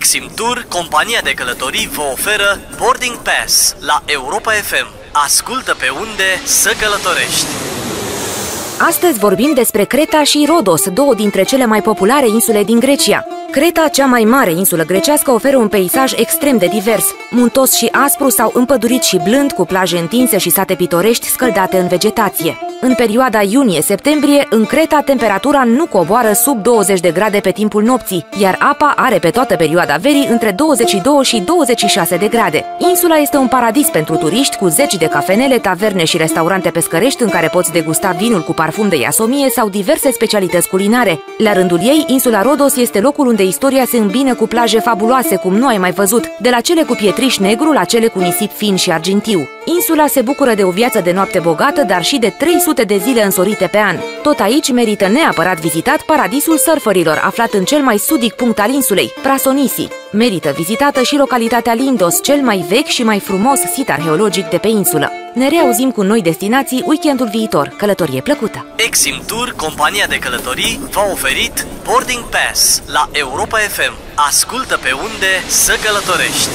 Exim Tour, compania de călătorii, vă oferă Boarding Pass la Europa FM. Ascultă pe unde să călătorești. Astăzi vorbim despre Creta și Rodos, două dintre cele mai populare insule din Grecia. Creta, cea mai mare insulă grecească, oferă un peisaj extrem de divers, muntos și aspru sau împădurit și blând, cu plaje întinse și sate pitorești scăldate în vegetație. În perioada iunie-septembrie, în Creta, temperatura nu coboară sub 20 de grade pe timpul nopții, iar apa are pe toată perioada verii între 22 și 26 de grade. Insula este un paradis pentru turiști, cu zeci de cafenele, taverne și restaurante pescărești în care poți degusta vinul cu parfum de iasomie sau diverse specialități culinare. La rândul ei, insula Rodos este locul unde istoria se îmbină cu plaje fabuloase cum nu ai mai văzut, de la cele cu pietriș negru la cele cu nisip fin și argintiu. Insula se bucură de o viață de noapte bogată, dar și de 300 de zile însorite pe an. Tot aici merită neapărat vizitat paradisul surferilor, aflat în cel mai sudic punct al insulei, Prasonisi. Merită vizitată și localitatea Lindos, cel mai vechi și mai frumos sit arheologic de pe insulă. Ne reauzim cu noi destinații weekendul viitor. Călătorie plăcută! Exim Tour, compania de călătorii, v-a oferit Boarding Pass la Europa FM. Ascultă pe unde să călătorești.